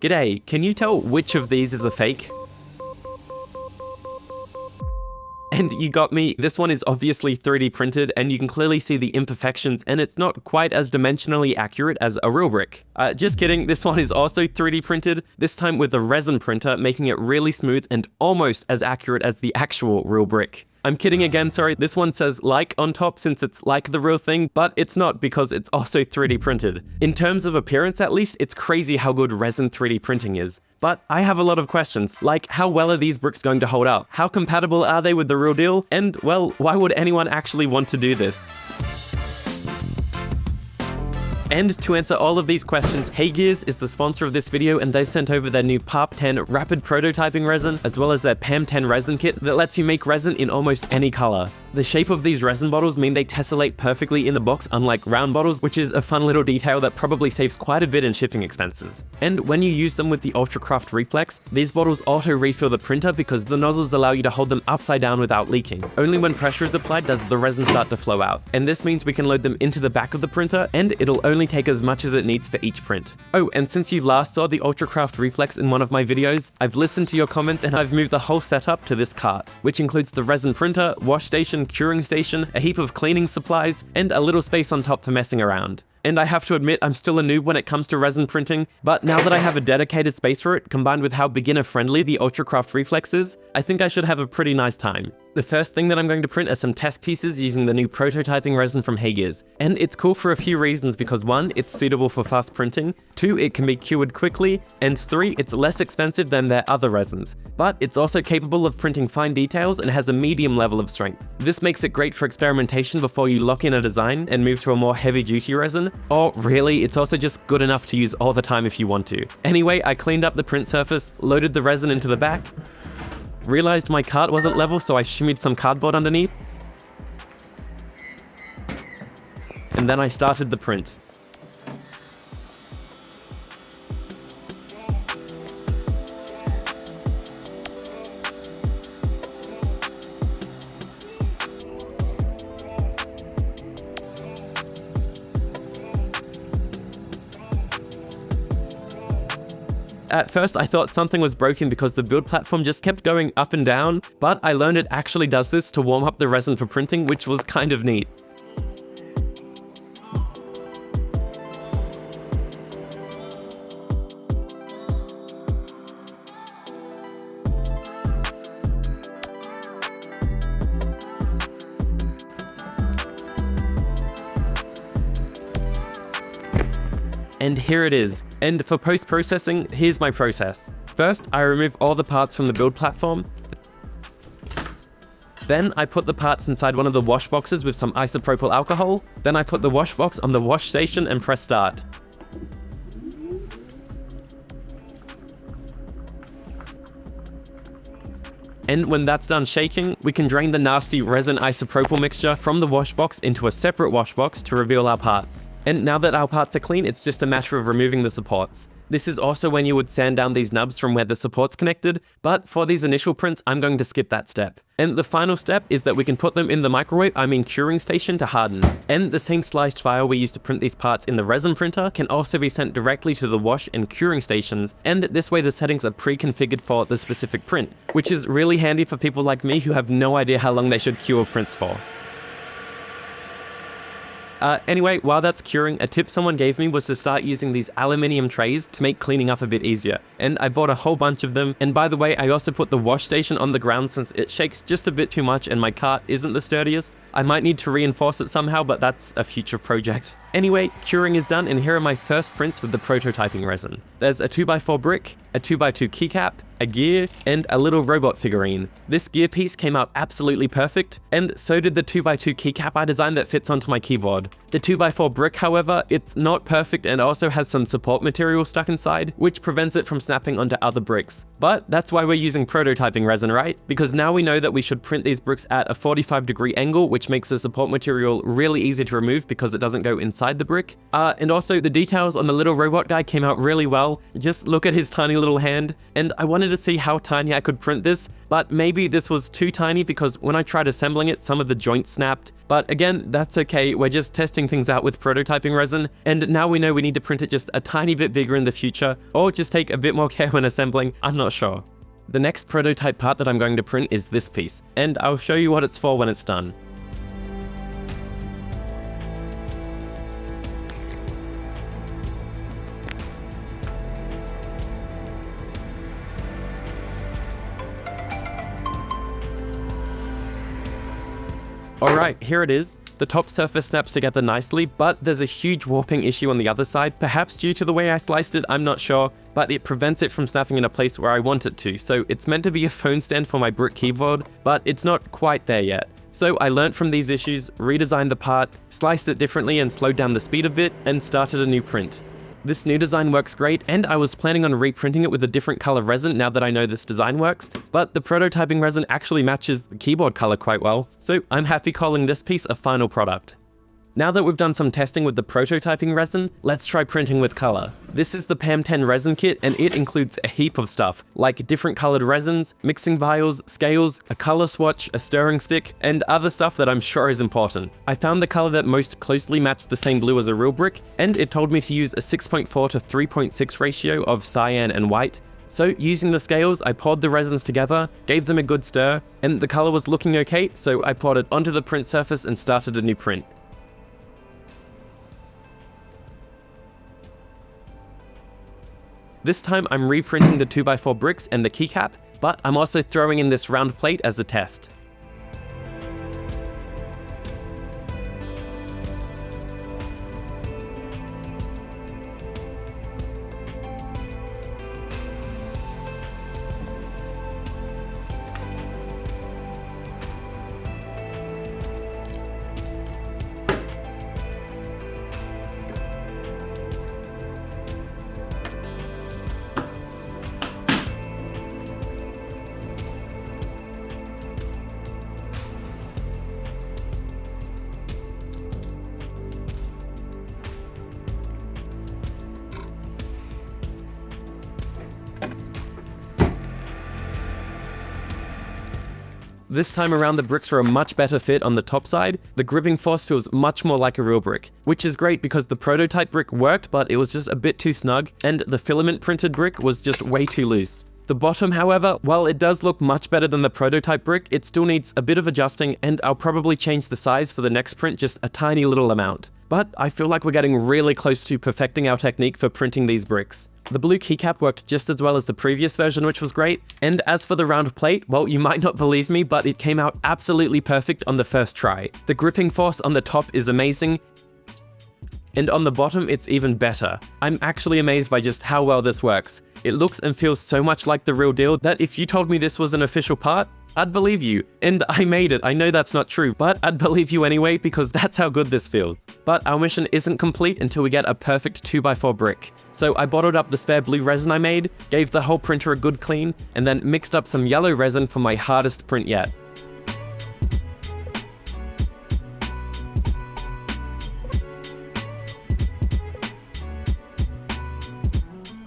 G'day, can you tell which of these is a fake? And you got me, this one is obviously 3D printed and you can clearly see the imperfections and it's not quite as dimensionally accurate as a real brick. Just kidding, this one is also 3D printed, this time with a resin printer, making it really smooth and almost as accurate as the actual real brick. I'm kidding again, sorry, this one says like on top since it's like the real thing, but it's not because it's also 3D printed. In terms of appearance at least, it's crazy how good resin 3D printing is. But I have a lot of questions, like how well are these bricks going to hold up? How compatible are they with the real deal? And well, why would anyone actually want to do this? And to answer all of these questions, HeyGears is the sponsor of this video and they've sent over their new PARP 10 rapid prototyping resin, as well as their PAM 10 resin kit that lets you make resin in almost any color. The shape of these resin bottles mean they tessellate perfectly in the box, unlike round bottles, which is a fun little detail that probably saves quite a bit in shipping expenses. And when you use them with the Ultracraft Reflex, these bottles auto-refill the printer because the nozzles allow you to hold them upside down without leaking. Only when pressure is applied does the resin start to flow out. And this means we can load them into the back of the printer and it'll only take as much as it needs for each print. Oh, and since you last saw the Ultracraft Reflex in one of my videos, I've listened to your comments and I've moved the whole setup to this cart, which includes the resin printer, wash station, curing station, a heap of cleaning supplies, and a little space on top for messing around. And I have to admit, I'm still a noob when it comes to resin printing, but now that I have a dedicated space for it, combined with how beginner-friendly the Ultracraft Reflex is, I think I should have a pretty nice time. The first thing that I'm going to print are some test pieces using the new prototyping resin from HeyGears. And it's cool for a few reasons because 1, it's suitable for fast printing, 2, it can be cured quickly, and 3, it's less expensive than their other resins. But it's also capable of printing fine details and has a medium level of strength. This makes it great for experimentation before you lock in a design and move to a more heavy-duty resin. Or really, it's also just good enough to use all the time if you want to. Anyway, I cleaned up the print surface, loaded the resin into the back, realized my cart wasn't level, so I shimmied some cardboard underneath, and then I started the print. At first, I thought something was broken because the build platform just kept going up and down, but I learned it actually does this to warm up the resin for printing, which was kind of neat. And here it is. And for post-processing, here's my process. First, I remove all the parts from the build platform. Then I put the parts inside one of the wash boxes with some isopropyl alcohol. Then I put the wash box on the wash station and press start. And when that's done shaking, we can drain the nasty resin isopropyl mixture from the wash box into a separate wash box to reveal our parts. And now that our parts are clean, it's just a matter of removing the supports. This is also when you would sand down these nubs from where the support's connected, but for these initial prints, I'm going to skip that step. And the final step is that we can put them in the microwave, curing station, to harden. And the same sliced file we used to print these parts in the resin printer can also be sent directly to the wash and curing stations, and this way the settings are pre-configured for the specific print, which is really handy for people like me who have no idea how long they should cure prints for. Anyway, while that's curing, a tip someone gave me was to start using these aluminium trays to make cleaning up a bit easier. And I bought a whole bunch of them. And by the way, I also put the wash station on the ground since it shakes just a bit too much and my cart isn't the sturdiest. I might need to reinforce it somehow, but that's a future project. Anyway, curing is done and here are my first prints with the prototyping resin. There's a 2x4 brick, a 2x2 keycap, a gear, and a little robot figurine. This gear piece came out absolutely perfect, and so did the 2x2 keycap I designed that fits onto my keyboard. The 2x4 brick, however, it's not perfect and also has some support material stuck inside, which prevents it from snapping onto other bricks. But that's why we're using prototyping resin, right? Because now we know that we should print these bricks at a 45-degree angle, which which makes the support material really easy to remove because it doesn't go inside the brick. And also the details on the little robot guy came out really well. Just look at his tiny little hand, and I wanted to see how tiny I could print this, but maybe this was too tiny because when I tried assembling it, some of the joints snapped. But again, that's okay, we're just testing things out with prototyping resin, and now we know we need to print it just a tiny bit bigger in the future, or just take a bit more care when assembling, I'm not sure. The next prototype part that I'm going to print is this piece, and I'll show you what it's for when it's done. Alright, here it is. The top surface snaps together nicely, but there's a huge warping issue on the other side, perhaps due to the way I sliced it, I'm not sure, but it prevents it from snapping in a place where I want it to, so it's meant to be a phone stand for my brick keyboard, but it's not quite there yet. So I learnt from these issues, redesigned the part, sliced it differently and slowed down the speed a bit, and started a new print. This new design works great, and I was planning on reprinting it with a different color resin now that I know this design works, but the prototyping resin actually matches the keyboard color quite well, so I'm happy calling this piece a final product. Now that we've done some testing with the prototyping resin, let's try printing with color. This is the PAM10 resin kit, and it includes a heap of stuff, like different colored resins, mixing vials, scales, a color swatch, a stirring stick, and other stuff that I'm sure is important. I found the color that most closely matched the same blue as a real brick, and it told me to use a 6.4 to 3.6 ratio of cyan and white. So using the scales, I poured the resins together, gave them a good stir, and the color was looking okay, so I poured it onto the print surface and started a new print. This time I'm reprinting the 2x4 bricks and the keycap, but I'm also throwing in this round plate as a test. This time around the bricks are a much better fit on the top side. The gripping force feels much more like a real brick, which is great because the prototype brick worked, but it was just a bit too snug, and the filament printed brick was just way too loose. The bottom, however, while it does look much better than the prototype brick, it still needs a bit of adjusting, and I'll probably change the size for the next print just a tiny little amount. But I feel like we're getting really close to perfecting our technique for printing these bricks. The blue keycap worked just as well as the previous version, which was great, and as for the round plate, well, you might not believe me, but it came out absolutely perfect on the first try. The gripping force on the top is amazing, and on the bottom it's even better. I'm actually amazed by just how well this works. It looks and feels so much like the real deal that if you told me this was an official part, I'd believe you. And I made it. I know that's not true, but I'd believe you anyway because that's how good this feels. But our mission isn't complete until we get a perfect 2x4 brick. So I bottled up the spare blue resin I made, gave the whole printer a good clean, and then mixed up some yellow resin for my hardest print yet.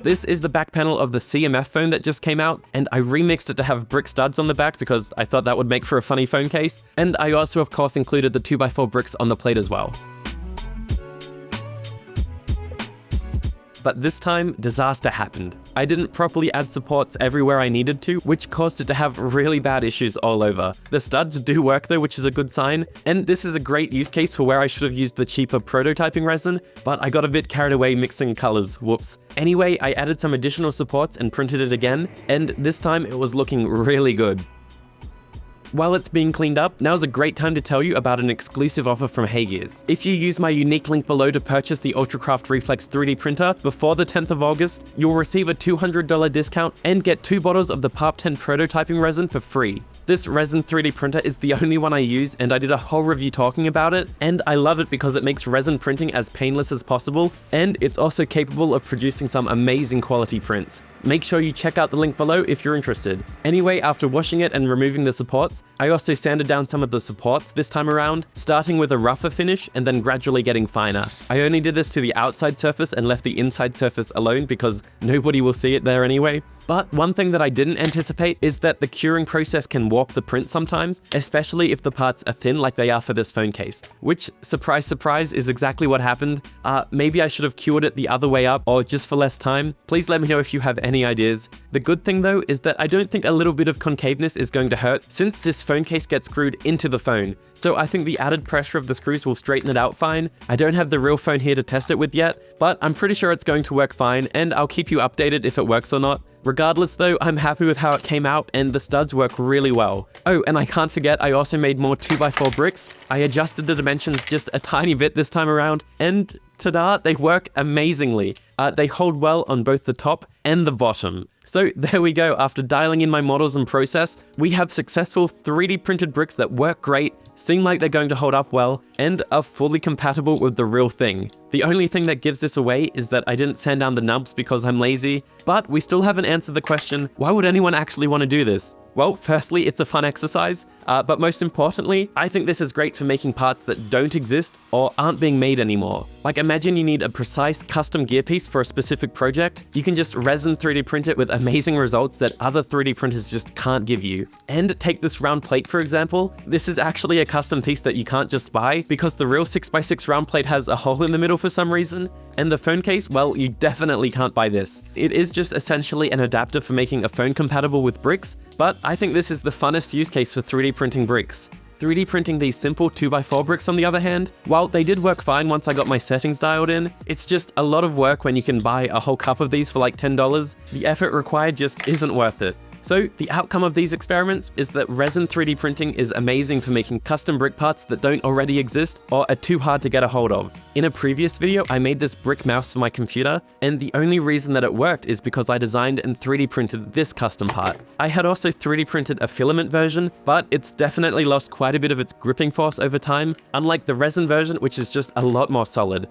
This is the back panel of the CMF phone that just came out, and I remixed it to have brick studs on the back because I thought that would make for a funny phone case, and I also of course included the 2x4 bricks on the plate as well. But this time, disaster happened. I didn't properly add supports everywhere I needed to, which caused it to have really bad issues all over. The studs do work though, which is a good sign, and this is a great use case for where I should have used the cheaper prototyping resin, but I got a bit carried away mixing colors, whoops. Anyway, I added some additional supports and printed it again, and this time it was looking really good. While it's being cleaned up, now's a great time to tell you about an exclusive offer from HeyGears. If you use my unique link below to purchase the Ultracraft Reflex 3D printer before the 10th of August, you'll receive a $200 discount and get 2 bottles of the PARP10 prototyping resin for free. This resin 3D printer is the only one I use, and I did a whole review talking about it, and I love it because it makes resin printing as painless as possible, and it's also capable of producing some amazing quality prints. Make sure you check out the link below if you're interested. Anyway, after washing it and removing the supports, I also sanded down some of the supports this time around, starting with a rougher finish and then gradually getting finer. I only did this to the outside surface and left the inside surface alone because nobody will see it there anyway. But one thing that I didn't anticipate is that the curing process can warp the print sometimes, especially if the parts are thin like they are for this phone case, which, surprise surprise, is exactly what happened. Maybe I should have cured it the other way up or just for less time. Please let me know if you have any ideas. The good thing though is that I don't think a little bit of concaveness is going to hurt since this phone case gets screwed into the phone. So I think the added pressure of the screws will straighten it out fine. I don't have the real phone here to test it with yet, but I'm pretty sure it's going to work fine and I'll keep you updated if it works or not. Regardless though, I'm happy with how it came out and the studs work really well. Oh, and I can't forget I also made more 2x4 bricks. I adjusted the dimensions just a tiny bit this time around and ta-da, they work amazingly. They hold well on both the top and the bottom. So there we go, after dialing in my models and process, we have successful 3D printed bricks that work great, seem like they're going to hold up well, and are fully compatible with the real thing. The only thing that gives this away is that I didn't sand down the nubs because I'm lazy, but we still haven't answered the question, why would anyone actually want to do this? Well, firstly, it's a fun exercise, but most importantly, I think this is great for making parts that don't exist or aren't being made anymore. Like imagine you need a precise custom gear piece for a specific project, you can just resin 3D print it with amazing results that other 3D printers just can't give you. And take this round plate for example, this is actually a custom piece that you can't just buy because the real 6x6 round plate has a hole in the middle for some reason, and the phone case, well, you definitely can't buy this. It is just essentially an adapter for making a phone compatible with bricks, but I think this is the funnest use case for 3D printing bricks. 3D printing these simple 2x4 bricks on the other hand, while they did work fine once I got my settings dialed in, it's just a lot of work when you can buy a whole cup of these for like $10. The effort required just isn't worth it. So the outcome of these experiments is that resin 3D printing is amazing for making custom brick parts that don't already exist or are too hard to get a hold of. In a previous video, I made this brick mouse for my computer, and the only reason that it worked is because I designed and 3D printed this custom part. I had also 3D printed a filament version, but it's definitely lost quite a bit of its gripping force over time, unlike the resin version, which is just a lot more solid.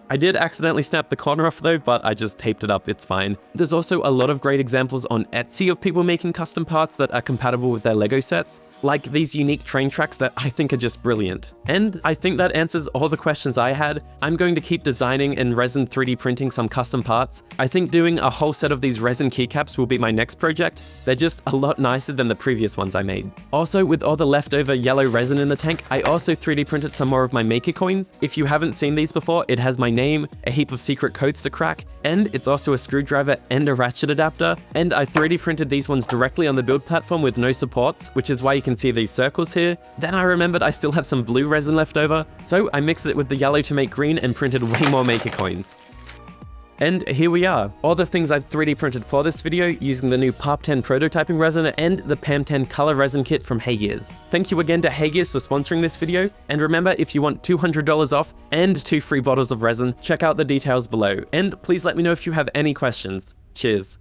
I did accidentally snap the corner off though, but I just taped it up, it's fine. There's also a lot of great examples on Etsy of people making custom parts that are compatible with their Lego sets, like these unique train tracks that I think are just brilliant. And I think that answers all the questions I had. I'm going to keep designing and resin 3D printing some custom parts. I think doing a whole set of these resin keycaps will be my next project. They're just a lot nicer than the previous ones I made. Also, with all the leftover yellow resin in the tank, I also 3D printed some more of my maker coins. If you haven't seen these before, it has my name, a heap of secret codes to crack, and it's also a screwdriver and a ratchet adapter. And I 3D printed these ones directly on the build platform with no supports, which is why you can see these circles here. Then I remembered I still have some blue resin left over, so I mixed it with the yellow to make green and printed way more maker coins. And here we are, all the things I've 3D printed for this video using the new PARP 10 prototyping resin and the PAM 10 color resin kit from Heygears. Thank you again to Heygears for sponsoring this video, and remember, if you want $200 off and 2 free bottles of resin, check out the details below, and please let me know if you have any questions. Cheers.